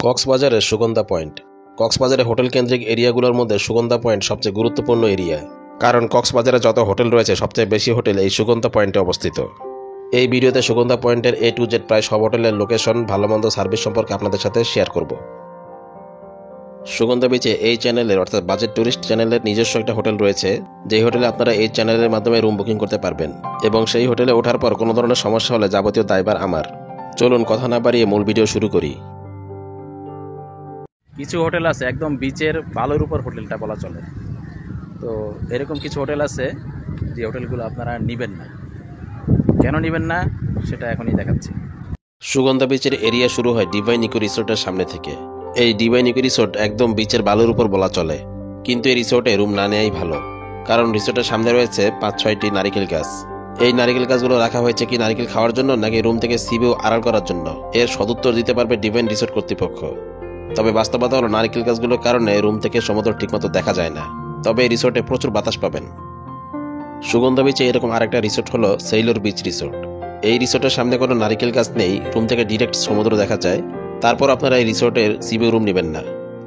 কক্সবাজারের সুগন্ধা পয়েন্ট। কক্সবাজারে হোটেল কেন্দ্রিক এরিয়াগুলোর মধ্যে সুগন্ধা পয়েন্ট সবচেয়ে গুরুত্বপূর্ণ এরিয়া, কারণ কক্সবাজারে যত হোটেল রয়েছে সবচেয়ে বেশি হোটেল এই সুগন্ধা পয়েন্টে অবস্থিত। এই ভিডিওতে সুগন্ধা পয়েন্টের A to Z প্রায় সব হোটেলের লোকেশন, ভালো মন্দ, সার্ভিস সম্পর্কে আপনাদের সাথে শেয়ার করব। সুগন্ধা বিচে এই চ্যানেলের অর্থাৎ বাজেট ট্যুরিস্ট চ্যানেলের নিজস্ব একটা হোটেল রয়েছে, যেই হোটেলে আপনারা এই চ্যানেলের মাধ্যমে রুম বুকিং করতে পারবেন এবং সেই হোটেলে ওঠার পর কোনো ধরনের সমস্যা হলে যাবতীয় দায়ভার আমার। চলুন কথা না বাড়িয়ে মূল ভিডিও শুরু করি। কিছু হোটেল আছে একদম বিচের বালুর উপর হোটেলটা বলা চলে। তো এরকম কিছু হোটেল আছে যে হোটেলগুলো আপনারা নেবেন না। কেন নেবেন না সেটা এখনই দেখাচ্ছি। সুগন্ধা বিচের এরিয়া শুরু হয় ডিভাইন ইকো রিসোর্টের সামনে থেকে। এই ডিভাইন ইকো রিসোর্ট একদম বিচের বালুর উপর বলা চলে, কিন্তু এই রিসোর্টে রুম না নেওয়াই ভালো, কারণ রিসোর্টের সামনে রয়েছে 5-6টি নারিকেল গাছ। এই নারিকেল গাছগুলো রাখা হয়েছে কি নারিকেল খাওয়ার জন্য নাকি রুম থেকে সিভিউ আড়াল করার জন্য, এর সদুত্তর দিতে পারবে ডিভাইন রিসোর্ট কর্তৃপক্ষ। তবে বাস্তবতা হলো নারিকেল গাছগুলোর কারণে রুম থেকে সমুদ্র ঠিকমতো দেখা যায় না, তবে এই রিসোর্টে প্রচুর বাতাস পাবেন। সুগন্ধা বিচে এরকম আরেকটা রিসোর্ট হলো সেইলোর বিচ রিসোর্ট। এই রিসোর্টের সামনে কোনো নারিকেল গাছ নেই, রুম থেকে ডিরেক্ট সমুদ্র দেখা যায়। তারপর আপনারা এই রিসোর্টের সিভিউ রুম নেবেন না,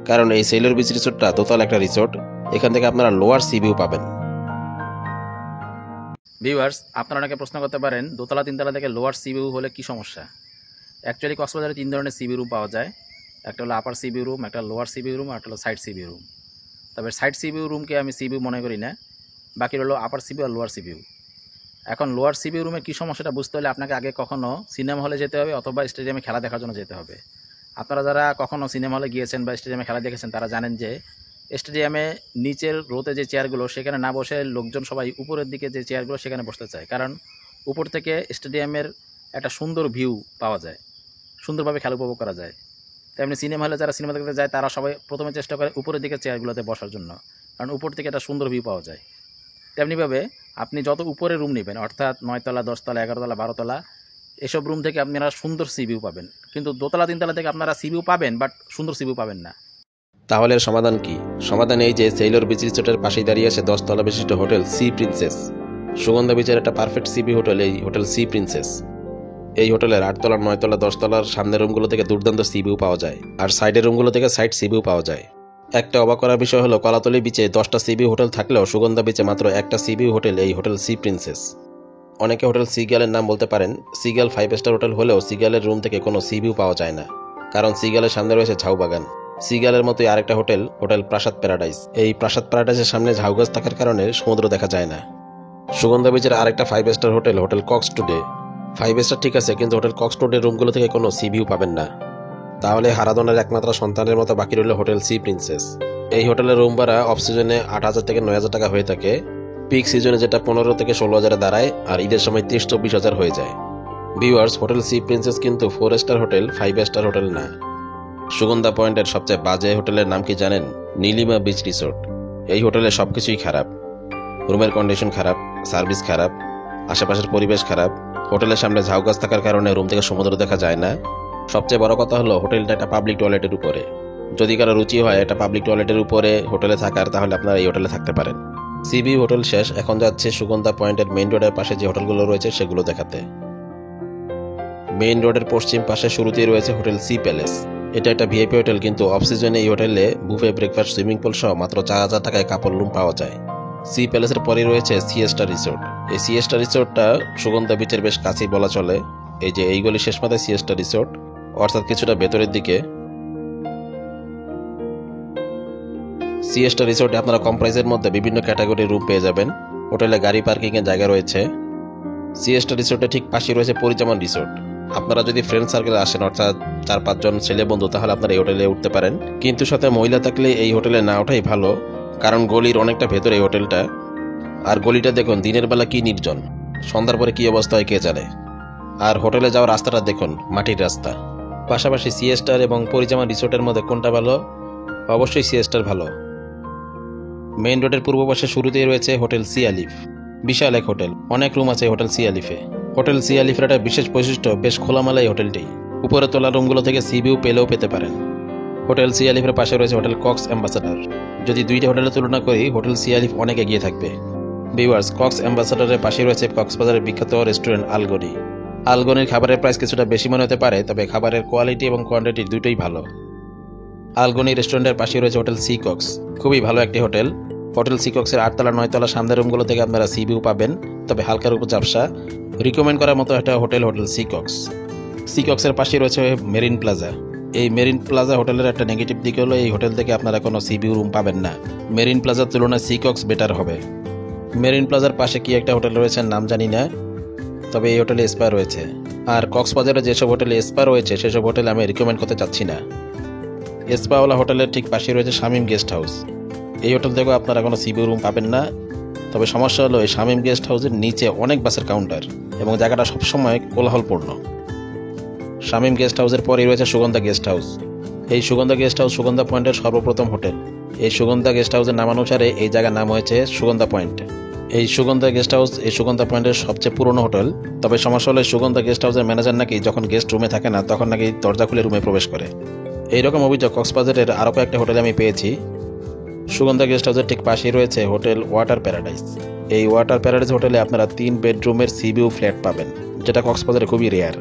কারণ এই সেইলোর বিচ রিসোর্টটা দোতলা একটা রিসোর্ট, এখান থেকে আপনারা লোয়ার সিভিউ পাবেন। ভিউয়ার্স, আপনারা অনেকে প্রশ্ন করতে পারেন দোতলা তিনতলা থেকে লোয়ার সিভিউ হলে কি সমস্যা। অ্যাকচুয়ালি কক্সবাজারে 3 ধরনের সিভিউ রুম পাওয়া যায়। একটা হলো আপার সিভিউ রুম, একটা লোয়ার সিভিউ রুম, আর একটা হলো সাইড সিভিউ রুম। তবে সাইড সিভিউ রুমকে আমি সিভিউ মনে করি না, বাকি হলো আপার সিভিউ আর লোয়ার সিভিউ। এখন লোয়ার সিভিউ রুমের কী সমস্যাটা বুঝতে হলে আপনাকে আগে কখনও সিনেমা হলে যেতে হবে অথবা স্টেডিয়ামে খেলা দেখার জন্য যেতে হবে। আপনারা যারা কখনও সিনেমা হলে গিয়েছেন বা স্টেডিয়ামে খেলা দেখেছেন তারা জানেন যে স্টেডিয়ামে নিচের রোতে যে চেয়ারগুলো সেখানে না বসে লোকজন সবাই উপরের দিকে যে চেয়ারগুলো সেখানে বসতে চায়, কারণ উপর থেকে স্টেডিয়ামের একটা সুন্দর ভিউ পাওয়া যায়, সুন্দরভাবে খেলা উপভোগ করা যায়। তেমনি সিনেমা হলে যারা সিনেমা দেখতে যায় তারা সবাই প্রথমে চেষ্টা করে উপরের দিকে চেয়ারগুলোতে বসার জন্য, কারণ উপর থেকে একটা সুন্দর ভিউ পাওয়া যায়। তেমনিভাবে আপনি যত উপরে রুম নেবেন, অর্থাৎ 9 তলা, 10 তলা, 11 তলা, 12 তলা, এসব রুম থেকে আপনারা সুন্দর সিভিউ পাবেন, কিন্তু দোতলা 3 তলা থেকে আপনারা সিভিউ পাবেন বাট সুন্দর সিভিউ পাবেন না। তাহলে এর সমাধান কি? সমাধান এই যে সেইলোর বিচ রিসোর্টের পাশেই দাঁড়িয়ে আছে 10 তলা বিশিষ্ট হোটেল সি প্রিন্সেস। সুগন্ধা বিচের একটা পারফেক্ট সিভি হোটেল এই হোটেল সি প্রিন্সেস। এই হোটেলের 8 তলা, 9 তলা, 10 তলার সামনের রুমগুলো থেকে দুর্দান্ত সিভিউ পাওয়া যায়, আর সাইডের রুমগুলো থেকে সাইড সিভিউ পাওয়া যায়। একটা অবাক করার বিষয় হলো কলাতলি বিচে 10টা সিভিউ হোটেল থাকলেও সুগন্ধা বিচে মাত্র একটা সিভিউ হোটেল, এই হোটেল সি প্রিন্সেস। অনেকে হোটেল সিগালের নাম বলতে পারেন। সিগাল 5 স্টার হোটেল হলেও সিগালের রুম থেকে কোনো সিভিউ পাওয়া যায় না, কারণ সিগালের সামনে রয়েছে ঝাউবাগান। সিগালের মতোই আরেকটা হোটেল, হোটেল প্রাসাদ প্যারাডাইস। এই প্রাসাদ প্যারাডাইসের সামনে ঝাউগাছ থাকার কারণে সমুদ্র দেখা যায় না। সুগন্ধা বিচের আরেকটা 5 star hotel, hotel Cox today. 5 star ঠিক আছে, কিন্তু হোটেল কক্স টুডের রুমগুলো থেকে কোনো সিভিউ পাবেন না। তাহলে হারাধনের একমাত্র সন্তানের মতো বাকি রইল হোটেল সি প্রিন্সেস। এই হোটেলের রুম ভাড়া অফ সিজনে 8,000 থেকে 9,000 টাকা হয়ে থাকে, পিক সিজনে যেটা 15 থেকে 16,000 দাঁড়ায়, আর ঈদের সময় 30-24,000 হয়ে যায়। ভিউয়ার্স, হোটেল সি প্রিন্সেস কিন্তু 4 স্টার হোটেল, 5 স্টার হোটেল না। সুগন্ধা পয়েন্টের সবচেয়ে বাজে হোটেলের নাম কি জানেন? Nilima beach resort. এই হোটেলে সবকিছুই খারাপ, রুমের কন্ডিশন খারাপ, সার্ভিস খারাপ, আশেপাশের পরিবেশ খারাপ, হোটেলের সামনে ঝাউগাছ থাকার কারণে রুম থেকে সমুদ্র দেখা যায় না। সবচেয়ে বড় কথা হলো হোটেলটা একটা পাবলিক টয়লেটের উপরে। যদি কারো রুচি হয় একটা পাবলিক টয়লেটের উপরে হোটেলে থাকার, তাহলে আপনারা এই হোটেলে থাকতে পারেন। সিবি হোটেল শেষ, এখন যাচ্ছে সুগন্ধা পয়েন্টের মেইন রোডের পাশে যে হোটেলগুলো রয়েছে সেগুলো দেখাতে। মেইন রোডের পশ্চিম পাশে শুরুতেই রয়েছে হোটেল সি প্যালেস। এটা একটা ভিআইপি হোটেল, কিন্তু অফ সিজনে এই হোটেলে বুফে, ব্রেকফাস্ট, সুইমিং পুল সহ মাত্র 4,000 টাকায় কাপড় রুম পাওয়া যায়। সি প্যালেসের পরেই রয়েছে সিএস্টা রিসোর্ট। এই সিএস্টা রিসোর্টটা সুগন্ধা বিচের বেশ কাছেই বলা চলে। এই যে এই গলির শেষ মাথায় সিএস্টা রিসোর্ট, অর্থাৎ কিছুটা ভেতরের দিকে। সিএস্টা রিসোর্টে আপনারা কম প্রাইসের মধ্যে বিভিন্ন ক্যাটাগরির রুম পেয়ে যাবেন। হোটেলে গাড়ি পার্কিং এর জায়গা রয়েছে। সিএস্টা রিসোর্টে ঠিক পাশে রয়েছে পরিজামান রিসোর্ট। আপনারা যদি ফ্রেন্ড সার্কেলে আসেন, অর্থাৎ 4-5 জন ছেলে বন্ধু, তাহলে আপনারা এই হোটেলে উঠতে পারেন, কিন্তু সাথে মহিলা থাকলে এই হোটেলে না ওঠাই ভালো, কারণ গলির অনেকটা ভেতরে এই হোটেলটা। আর গলিটা দেখুন দিনের বেলা কি নির্জন, সন্ধ্যার পরে কি অবস্থা হয় কে জানে। আর হোটেলে যাওয়ার রাস্তাটা দেখুন, মাটির রাস্তা। পাশাপাশি সিএস্টার এবং পরিজামান রিসোর্টের মধ্যে কোনটা ভালো? অবশ্যই সিএস্টার ভালো। মেইন রোডের পূর্ব পাশে শুরুতেই রয়েছে হোটেল সি আলিফ। বিশাল এক হোটেল, অনেক রুম আছে হোটেল সি আলিফে। হোটেল সি আলিফের একটা বিশেষ বৈশিষ্ট্য, বেশ খোলামেলা এই হোটেলটি। উপরে তোলা রুমগুলো থেকে সি ভিউ পেলেও পেতে পারেন। হোটেল সি আলিফের পাশে রয়েছে হোটেল কক্স অ্যাম্বাসাডার। যদি দুইটা হোটেলের তুলনা করি, হোটেল সি আলিফ অনেক এগিয়ে থাকবে। ভিউয়ার্স, কক্স অ্যাম্বাসাডারের পাশে রয়েছে কক্সবাজারের বিখ্যাত রেস্টুরেন্ট আলগনি। আলগনির খাবারের প্রাইস কিছুটা বেশি মনে হতে পারে, তবে খাবারের কোয়ালিটি এবং কোয়ান্টিটি দুটোই ভালো। আলগনি রেস্টুরেন্টের পাশে রয়েছে হোটেল সি কক্স, খুবই ভালো একটি হোটেল। হোটেল সি কক্সের 8 তলা 9 তলা সামনের রুমগুলো থেকে আপনারা সি ভিউ পাবেন, তবে হালকার উপর ঝাপসা। রিকমেন্ড করার মতো একটা hotel hotel sea Cox. Sea কক্সের পাশে রয়েছে মেরিন প্লাজা। এই মেরিন প্লাজা হোটেলের একটা নেগেটিভ দিক হলো এই হোটেল থেকে আপনারা কোনো সি ভিউ রুম পাবেন না। মেরিন প্লাজার তুলনায় সি কক্স বেটার হবে। মেরিন প্লাজার পাশে কি একটা হোটেল রয়েছে নাম জানি না, তবে এই হোটেলে স্পা রয়েছে। আর কক্সবাজারে যেসব হোটেলে স্পা রয়েছে সেসব হোটেল আমি রিকমেন্ড করতে চাচ্ছি না। স্পাওয়ালা হোটেলের ঠিক পাশে রয়েছে শামীম গেস্ট হাউস। এই হোটেল থেকেও আপনারা কোনো সি ভিউ রুম পাবেন না, তবে সমস্যা হলো এই শামীম গেস্ট হাউসের নিচে অনেক বাসের কাউন্টার এবং জায়গাটা সবসময় কোলাহলপূর্ণ। শামীম গেস্ট হাউসের পরেই রয়েছে সুগন্ধা গেস্ট হাউস। এই সুগন্ধা গেস্ট হাউস সুগন্ধা পয়েন্টের সর্বপ্রথম হোটেল। এই সুগন্ধা গেস্ট হাউসের নামানুসারে এই জায়গার নাম হয়েছে সুগন্ধা পয়েন্ট। এই সুগন্ধা গেস্ট হাউস এই সুগন্ধা পয়েন্টের সবচেয়ে পুরনো হোটেল। তবে সমস্যা হলো সুগন্ধা গেস্ট হাউসের ম্যানেজার নাকি যখন গেস্ট রুমে থাকে না তখন নাকি দরজা খুলে রুমে প্রবেশ করে। এইরকম অভিযোগ কক্সবাজারের আরও কয়েকটা হোটেলে আমি পেয়েছি। সুগন্ধা গেস্ট হাউসের ঠিক পাশেই রয়েছে হোটেল ওয়াটার প্যারাডাইস। এই ওয়াটার প্যারাডাইস হোটেলে আপনারা 3 বেডরুমের সি ভিউ ফ্ল্যাট পাবেন, যেটা কক্সবাজারে খুবই রেয়ার।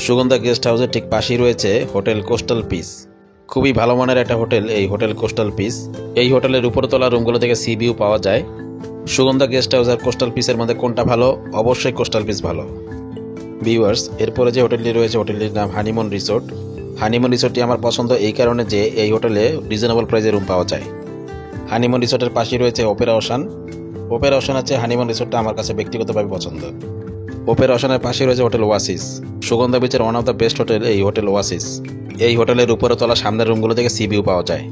সুগন্ধা গেস্ট হাউসের ঠিক পাশেই রয়েছে হোটেল কোস্টাল পিস। খুবই ভালো মানের একটা হোটেল এই হোটেল কোস্টাল পিস। এই হোটেলের উপরতলা রুমগুলো থেকে সি ভিউ পাওয়া যায়। সুগন্ধা গেস্ট হাউস আর কোস্টাল পিসের মধ্যে কোনটা ভালো? অবশ্যই কোস্টাল পিস ভালো। ভিউয়ার্স, এরপরে যে হোটেলটি রয়েছে হোটেলটির নাম হানিমুন রিসোর্ট। হানিমুন রিসোর্টটি আমার পছন্দ এই কারণে যে এই হোটেলে রিজনেবল প্রাইসে রুম পাওয়া যায়। হানিমুন রিসোর্টের পাশেই রয়েছে ওপেরা ওশান। ওপেরা ওশান আছে হানিমুন রিসোর্টটা আমার কাছে ব্যক্তিগতভাবে পছন্দ। ওপেরা ওশানের পাশে রয়েছে হোটেল ওয়াসিস। সুগন্ধা বিচের one of the best hotel এই হোটেল ওয়াসিস। এই হোটেলের উপরে তলা সামনের রুমগুলো থেকে সি ভিউ পাওয়া যায়।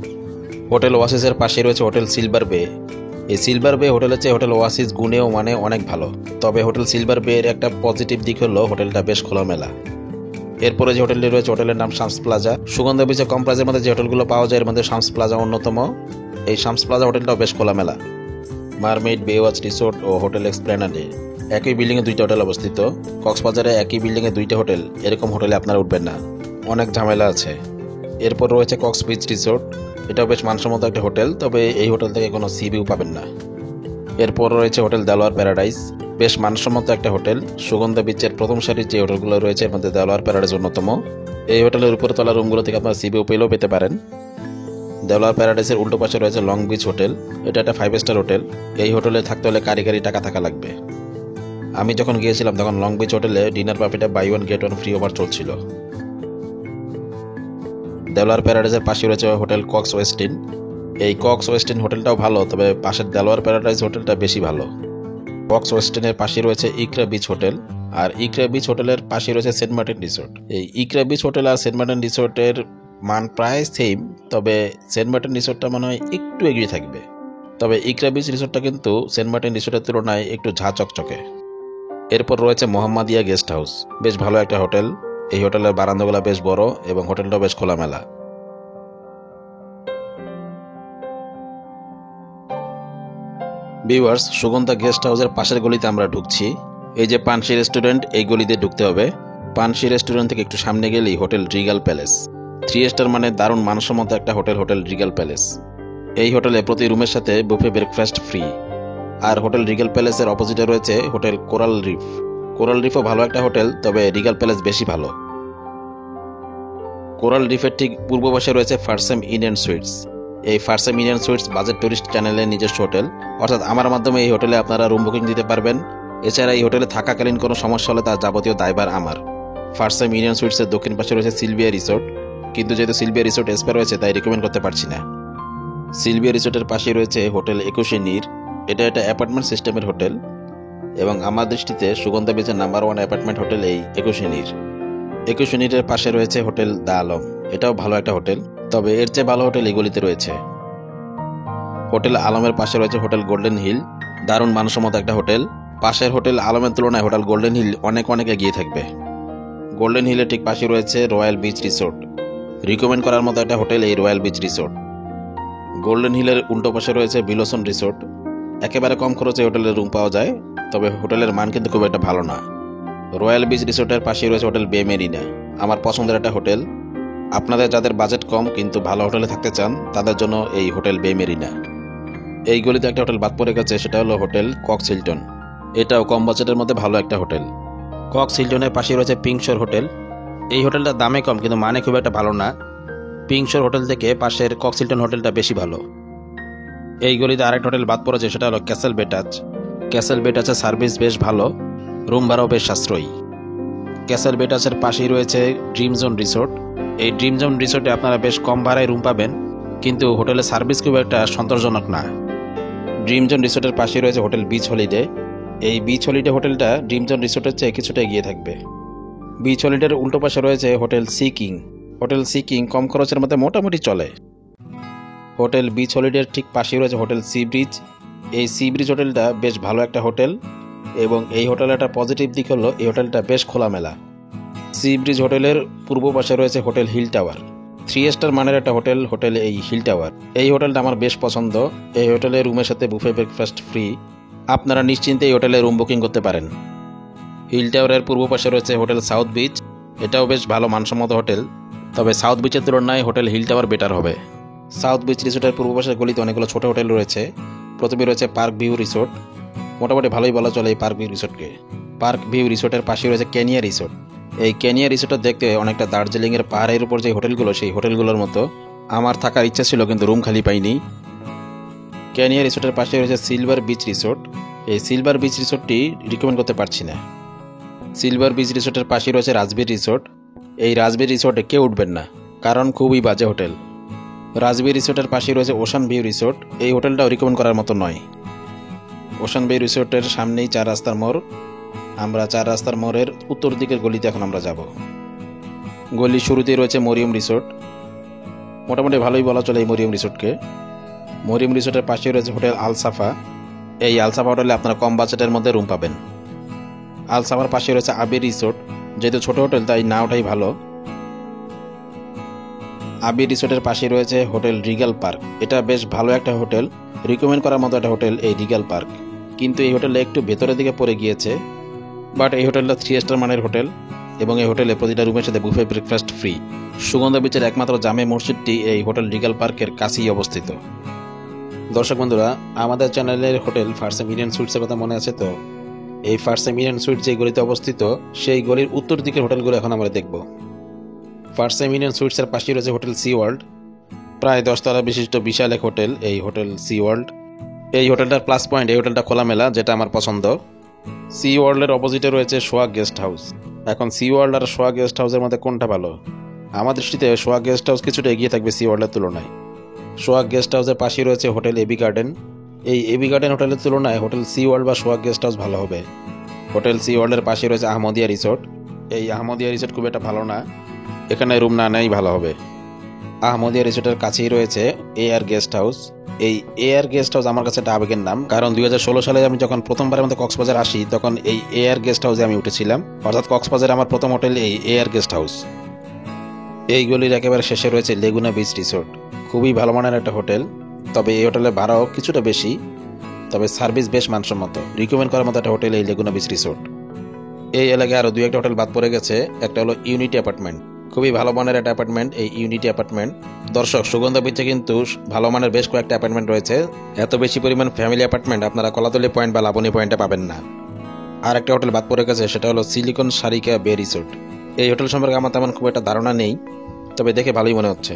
হোটেল ওয়াসিসের পাশে রয়েছে হোটেল সিলভার বে। এই সিলভার বে হোটেলের চেয়ে হোটেল ওয়াসিস গুণেও মানে অনেক ভালো, তবে হোটেল সিলভার বে এর একটা পজিটিভ দিক হলো হোটেলটা বেশ খোলামেলা। এরপরে যে হোটেলটি রয়েছে হোটেলের নাম শামস প্লাজা। সুগন্ধা বিচে কম প্রাইজের মধ্যে যে হোটেলগুলো পাওয়া যায় এর মধ্যে শামস প্লাজা অন্যতম। এই শামস প্লাজা হোটেলটাও বেশ খোলামেলা। মারমেইড, বেওয়াচ রিসোর্ট ও হোটেল এক্সপ্লেনাডে একই বিল্ডিংয়ে 2টা হোটেল অবস্থিত। কক্সবাজারে একই বিল্ডিংয়ে 2টা হোটেল, এরকম হোটেলে আপনারা উঠবেন না, অনেক ঝামেলা আছে। এরপর রয়েছে কক্স বিচ রিসোর্ট। এটাও বেশ মানসম্মত একটা হোটেল, তবে এই হোটেল থেকে কোনো সি ভিউ পাবেন না। এরপর রয়েছে হোটেল দেলোয়ার প্যারাডাইস। বেশ মানসম্মত একটা হোটেল। সুগন্ধা বিচের প্রথম সারির যে হোটেলগুলো রয়েছে এর মধ্যে দেলোয়ার প্যারাডাইস অন্যতম। এই হোটেলের উপরে তলা রুমগুলো থেকে আপনারা সি ভিউ পেলেও পেতে পারেন। দেলোয়ার প্যারাডাইসের উল্টো পাশে রয়েছে লং বিচ হোটেল। এটা একটা 5 স্টার হোটেল। এই হোটেলে থাকতে হলে কারিগরি টাকা থাকা লাগবে। আমি যখন গিয়েছিলাম তখন লং বিচ হোটেলে ডিনার বাফেটে বাই 1 গেট 1 ফ্রি অফার চলছিল। দেলোয়ার প্যারাডাইসের পাশে রয়েছে হোটেল কক্স ওয়েস্টিন। এই কক্স ওয়েস্টিন হোটেলটাও ভালো, তবে পাশের দেলোয়ার প্যারাডাইস হোটেলটা বেশি ভালো। কক্স ওয়েস্টিনের পাশে রয়েছে ইকরা বিচ হোটেল, আর ইকরা বিচ হোটেলের পাশে রয়েছে সেন্ট মার্টিন রিসোর্ট। এই ইকরা বিচ হোটেল আর সেন্ট মার্টিন রিসোর্টের মান প্রায় সেম, তবে সেন্ট মার্টিন রিসোর্টটা মনে হয় একটু এগিয়ে থাকবে। তবে ইকরা বিচ রিসোর্টটা কিন্তু সেন্ট মার্টিন রিসোর্টের তুলনায় একটু ঝা চকচকে। এরপর রয়েছে মোহাম্মদিয়া গেস্ট হাউস। বেশ ভালো একটা হোটেল। এই হোটেলের বারান্দাগুলো বেশ বড় এবং হোটেলটাও বেশ খোলামেলা। ভিউয়ার্স, সুগন্ধা গেস্ট হাউসের পাশের গলিতে আমরা ঢুকছি। এই যে পানসি রেস্টুরেন্ট, এই গলিতে ঢুকতে হবে। পানসি রেস্টুরেন্ট থেকে একটু সামনে গেলেই হোটেল রিগাল প্যালেস। 3 স্টার মানে দারুণ মানসম্মত একটা হোটেল, হোটেল রিগাল প্যালেস। এই হোটেলে প্রতি রুমের সাথে বুফে ব্রেকফাস্ট ফ্রি। আর হোটেল রিগাল প্যালেসের অপোজিটে রয়েছে হোটেল কোরাল রিফ। কোরাল রিফও ভালো একটা হোটেল, তবে রিগাল প্যালেস বেশি ভালো। কোরাল রিফের ঠিক পূর্ব পাশে রয়েছে ফারসেম ইন অ্যান্ড সুইটস। এই ফারসেম inn and suites budget tourist চ্যানেলের নিজস্ব হোটেল, অর্থাৎ আমার মাধ্যমে এই হোটেলে আপনারা রুম বুকিং দিতে পারবেন। এছাড়া এই হোটেলে থাকাকালীন কোনো সমস্যা হলে তার যাবতীয় দায়ভার আমার। ফারসেম ইন অ্যান্ড সুইটসের দক্ষিণ পাশে রয়েছে সিলভিয়া রিসোর্ট, কিন্তু যেহেতু সিলভিয়া রিসোর্ট এক্সপায়ার রয়েছে তাই রিকমেন্ড করতে পারছি না। সিলভিয়া রিসোর্টের পাশে রয়েছে হোটেল 21 নীর। এটা একটা অ্যাপার্টমেন্ট সিস্টেমের হোটেল এবং আমার দৃষ্টিতে সুগন্ধা বিচের নাম্বার 1 অ্যাপার্টমেন্ট হোটেল এই 21 নীর। 21 নীরের পাশে রয়েছে হোটেল দ্য আলম। এটাও ভালো একটা হোটেল, তবে এর চেয়ে ভালো হোটেল এগুলিতে রয়েছে। হোটেল আলমের পাশে রয়েছে হোটেল গোল্ডেন হিল। দারুণ মানসম্মত একটা হোটেল। পাশের হোটেল আলমের তুলনায় হোটেল গোল্ডেন হিল অনেক অনেক এগিয়ে থাকবে। গোল্ডেন হিলের ঠিক পাশে রয়েছে রয়্যাল বিচ রিসোর্ট। রিকমেন্ড করার মতো একটা হোটেল এই রয়্যাল বিচ রিসোর্ট। গোল্ডেন হিলের উল্টো পাশে রয়েছে বিলোসন রিসোর্ট। একেবারে কম খরচে হোটেলের রুম পাওয়া যায়, তবে হোটেলের মান কিন্তু খুব একটা ভালো না। রয়্যাল বিচ রিসোর্টের পাশে রয়েছে হোটেল বে মেরিনা। আমার পছন্দের একটা হোটেল। আপনাদের যাদের বাজেট কম কিন্তু ভালো হোটেলে থাকতে চান তাদের জন্য এই হোটেল বে মেরিনা। এই গলিতে একটা হোটেল বাদ পড়ে গেছে, সেটা হলো হোটেল কক্স হিলটন। এটাও কম বাজেটের মধ্যে ভালো একটা হোটেল। কক্স হিলটনের পাশে রয়েছে পিঙ্ক শোর হোটেল। এই হোটেলটার দামে কম কিন্তু মানে খুব একটা ভালো না। পিংশোর হোটেল থেকে পাশের কক্সিলটন হোটেলটা বেশি ভালো। এই গলিতে আরেকটা হোটেল বাদ পড়েছে, সেটা হলো ক্যাসেল বে টাচ। ক্যাসেল বে টাচের সার্ভিস বেশ ভালো, রুম ভাড়াও বেশ সাশ্রয়ী। ক্যাসেল বে টাচের পাশেই রয়েছে ড্রিম জোন রিসোর্ট। এই ড্রিম জোন রিসোর্টে আপনারা বেশ কম ভাড়ায় রুম পাবেন, কিন্তু হোটেলের সার্ভিস খুব একটা সন্তোষজনক না। ড্রিম জোন রিসোর্টের পাশেই রয়েছে হোটেল বিচ হলিডে। এই বিচ হলিডে হোটেলটা ড্রিম জোন রিসোর্টের চেয়ে কিছুটা এগিয়ে থাকবে। বিচ হলিডের উল্টো পাশে রয়েছে hotel Sea King. Hotel Sea King কম খরচের মধ্যে মোটামুটি চলে। হোটেল বিচ হলিডের ঠিক পাশেই রয়েছে হোটেল সি ব্রিজ। এই সি ব্রিজ হোটেলটা বেশ ভালো একটা হোটেল, এবং এই হোটেলের একটা পজিটিভ দিক হলো এই হোটেলটা বেশ খোলামেলা। সি ব্রিজ হোটেলের পূর্ব পাশে রয়েছে হোটেল হিল টাওয়ার। 3 স্টার মানের একটা হোটেল এই হিল টাওয়ার। এই হোটেলটা আমার বেশ পছন্দ। এই হোটেলে রুমের সাথে বুফে ব্রেকফাস্ট ফ্রি। আপনারা নিশ্চিন্তে এই হোটেলে রুম বুকিং করতে পারেন। হিল টাওয়ারের পূর্ব পাশে রয়েছে হোটেল সাউথ বিচ। এটাও বেশ ভালো মানসম্মত হোটেল, তবে সাউথ বিচের তুলনায় হোটেল হিল টাওয়ার বেটার হবে। সাউথ বিচ রিসোর্টের পূর্ব পাশের গলিতে অনেকগুলো ছোট হোটেল রয়েছে। প্রথমে রয়েছে পার্ক ভিউ রিসোর্ট। মোটামুটি ভালোই বলা চলে এই পার্ক ভিউ রিসোর্টকে। পার্ক ভিউ রিসোর্টের পাশে রয়েছে ক্যানিয়া রিসোর্ট। এই ক্যানিয়া রিসোর্টটা দেখতে অনেকটা দার্জিলিংয়ের পাহাড়ের উপর যে হোটেলগুলো, সেই হোটেলগুলোর মতো। আমার থাকার ইচ্ছা ছিল, কিন্তু রুম খালি পাইনি। ক্যানিয়া রিসোর্টের পাশে রয়েছে সিলভার বিচ রিসোর্ট। এই সিলভার বিচ রিসোর্টটি রিকমেন্ড করতে পারছি না। সিলভার বিচ রিসোর্টের পাশে রয়েছে রাজবীর রিসোর্ট। এই রাজবীর রিসোর্টে কেউ উঠবেন না, কারণ খুবই বাজে হোটেল। রাজবীর রিসোর্টের পাশে রয়েছে ওশান ভিউ রিসোর্ট। এই হোটেলটাও রিকমেন্ড করার মতো নয়। ওশান ভিউ রিসোর্টের সামনেই 4 রাস্তার মোড়। আমরা 4 রাস্তার মোড়ের উত্তর দিকের গলিতে এখন আমরা যাব। গলির শুরুতেই রয়েছে মরিয়ম রিসোর্ট। মোটামুটি ভালোই বলা চলে এই মরিয়ম রিসোর্টকে। মরিয়ম রিসোর্টের পাশে রয়েছে হোটেল আলসাফা। এই আলসাফা হোটেলে আপনারা কম বাজেটের মধ্যে রুম পাবেন। আলসাফার পাশে রয়েছে আবির রিসোর্ট। যেহেতু ছোট হোটেল, তাই না ওঠাই ভালো। আবির রিসোর্টের পাশে রয়েছে হোটেল রিগাল পার্ক। এটা বেশ ভালো একটা হোটেল, রিকমেন্ড করার মতো একটা হোটেল এই রিগাল পার্ক। কিন্তু এই হোটেলটা একটু ভেতরের দিকে পড়ে গিয়েছে। বাট এই হোটেলটা 3 স্টার মানের হোটেল, এবং এই হোটেলে প্রতিটা রুমের সাথে বুফে ব্রেকফাস্ট ফ্রি। সুগন্ধা বিচের একমাত্র জামে মসজিদটি এই হোটেল রিগাল পার্কের কাছেই অবস্থিত। দর্শক বন্ধুরা, আমাদের চ্যানেলের হোটেল ফার্সেম ইন্ডিয়ান সুইটসের কথা মনে আছে তো? এই ফার্সেম ইন্ডিয়ান সুইট যে গলিতে অবস্থিত, সেই গলির উত্তর দিকের হোটেলগুলো এখন আমরা দেখব। ফার্সেম ইন্ডিয়ান সুইটসের পাশে রয়েছে হোটেল সি ওয়ার্ল্ড। প্রায় 10 তলা বিশিষ্ট বিশাল এক হোটেল এই হোটেল সি ওয়ার্ল্ড। এই হোটেলটার প্লাস পয়েন্ট, এই হোটেলটা খোলামেলা, যেটা আমার পছন্দ। সি ওয়ার্ল্ডের অপোজিটে রয়েছে সোহাগ গেস্ট হাউস। এখন সি ওয়ার্ল্ড আর সোহাগ গেস্ট হাউসের মধ্যে কোনটা ভালো? আমার দৃষ্টিতে সোহাগ গেস্ট হাউস কিছুটা এগিয়ে থাকবে সি ওয়ার্ল্ডের তুলনায়। সোহাগ গেস্ট হাউসের পাশে রয়েছে হোটেল এবি গার্ডেন। এই এবি গার্ডেন হোটেলের তুলনায় হোটেল সি ওয়ার্ল্ড বা সোহাগ গেস্ট হাউস ভালো হবে। হোটেল সি ওয়ার্ল্ডের পাশে রয়েছে আহমদিয়া রিসোর্ট। এই আহমদিয়া রিসোর্ট খুব একটা ভালো না, এখানে রুম না নেই ভালো হবে। আহমদিয়া রিসোর্টের কাছেই রয়েছে এআর গেস্ট হাউস। এই এআর গেস্ট হাউস আমার কাছে একটা আবেগের নাম, কারণ 2016 সালে আমি যখন প্রথমবারের মধ্যে কক্সবাজার আসি, তখন এই এআর গেস্ট হাউসে আমি উঠেছিলাম। অর্থাৎ কক্সবাজারে আমার প্রথম হোটেল এই এআর গেস্ট হাউস। এই গলির একেবারে শেষে রয়েছে লেগুনা বিচ রিসোর্ট। খুবই ভালো মানের একটা হোটেল, তবে এই হোটেলের ভাড়াও কিছুটা বেশি, তবে সার্ভিস বেশ মানসম্মত। রিকমেন্ড করার মতো একটা হোটেল এই লেগুনা বিচ রিসোর্ট। এই এলাকায় আরও 2-1টা হোটেল বাদ পড়ে গেছে। একটা হলো ইউনিটি অ্যাপার্টমেন্ট। খুবই ভালো মানের একটা অ্যাপার্টমেন্ট এই ইউনিটি অ্যাপার্টমেন্ট। দর্শক, সুগন্ধা বিচে কিন্তু ভালো মানের বেশ কয়েকটা অ্যাপার্টমেন্ট রয়েছে। এত বেশি পরিমাণ ফ্যামিলি অ্যাপার্টমেন্ট আপনারা কলাতলি পয়েন্ট বা লাবণী পয়েন্টে পাবেন না। আর একটা হোটেল বাদ পড়ে গেছে, সেটা হলো সিলিকন সারিকা বে রিসোর্ট। এই হোটেল সম্পর্কে আমার তেমন খুব একটা ধারণা নেই, তবে দেখে ভালোই মনে হচ্ছে।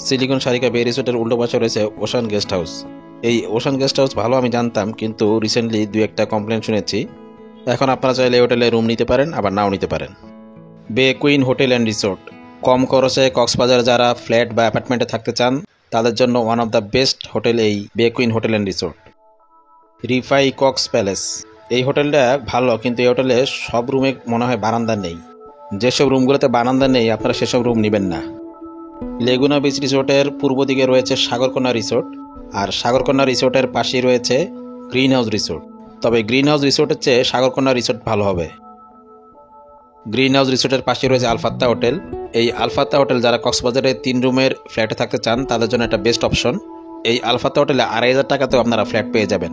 সিলিকন সারিকা বে রিসোর্টের উল্টো পাশে রয়েছে ওশান গেস্ট হাউস। এই ওশান গেস্ট হাউস ভালো আমি জানতাম, কিন্তু রিসেন্টলি 2-1টা কমপ্লেন শুনেছি। এখন আপনারা চাইলে এই হোটেলে রুম নিতে পারেন, আবার নাও নিতে পারেন। বে কুইন হোটেল অ্যান্ড রিসোর্ট। কম খরচে কক্সবাজার যারা ফ্ল্যাট বা অ্যাপার্টমেন্টে থাকতে চান, তাদের জন্য one of the best hotel এই Bay Queen hotel and resort. রিফাই কক্স প্যালেস। এই হোটেলটা ভালো, কিন্তু এই হোটেলে সব রুমে মনে হয় বারান্দা নেই। যেসব রুমগুলোতে বারান্দা নেই, আপনারা সেসব রুম নেবেন না। লেগুনা বিচ রিসোর্টের পূর্ব দিকে রয়েছে সাগরকন্যা রিসোর্ট, আর সাগরকন্যা রিসোর্টের পাশেই রয়েছে গ্রিন হাউস রিসোর্ট। তবে গ্রিন হাউস রিসোর্টের চেয়ে সাগরকন্যা রিসোর্ট ভালো হবে। গ্রিন হাউস রিসোর্টের পাশে রয়েছে আলফাত্তা হোটেল। এই আলফাত্তা হোটেল যারা কক্সবাজারে 3 রুমের ফ্ল্যাটে থাকতে চান, তাদের জন্য একটা বেস্ট অপশন। এই আলফাত্তা হোটেলে 2,500 টাকাতেও আপনারা ফ্ল্যাট পেয়ে যাবেন।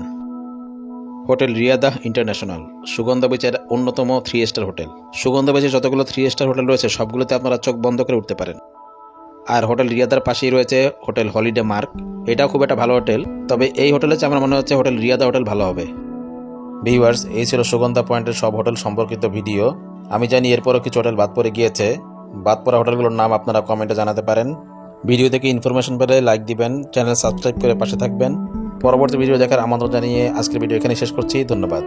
হোটেল রিয়াদা ইন্টারন্যাশনাল, সুগন্ধা বিচের অন্যতম 3 স্টার হোটেল। সুগন্ধা বিচে যতগুলো 3 স্টার হোটেল রয়েছে, সবগুলোতে আপনারা চোখ বন্ধ করে উঠতে পারেন। আর হোটেল রিয়াদার পাশেই রয়েছে হোটেল হলিডে মার্ক। এটাও খুব একটা ভালো হোটেল, তবে এই হোটেলের চেয়ে আমার মনে হচ্ছে হোটেল রিয়াদা হোটেল ভালো হবে। ভিউয়ার্স, এই ছিল সুগন্ধা পয়েন্টের সব হোটেল সম্পর্কিত ভিডিও। আমি জানি এরপরও কিছু হোটেল বাদ পড়ে গিয়েছে। বাদ পড়া হোটেলগুলোর নাম আপনারা কমেন্টে জানাতে পারেন। ভিডিও থেকে ইনফরমেশন পেলে লাইক দিবেন, চ্যানেল সাবস্ক্রাইব করে পাশে থাকবেন। পরবর্তী ভিডিও দেখার আমন্ত্রণ জানিয়ে আজকের ভিডিও এখানে শেষ করছি। ধন্যবাদ।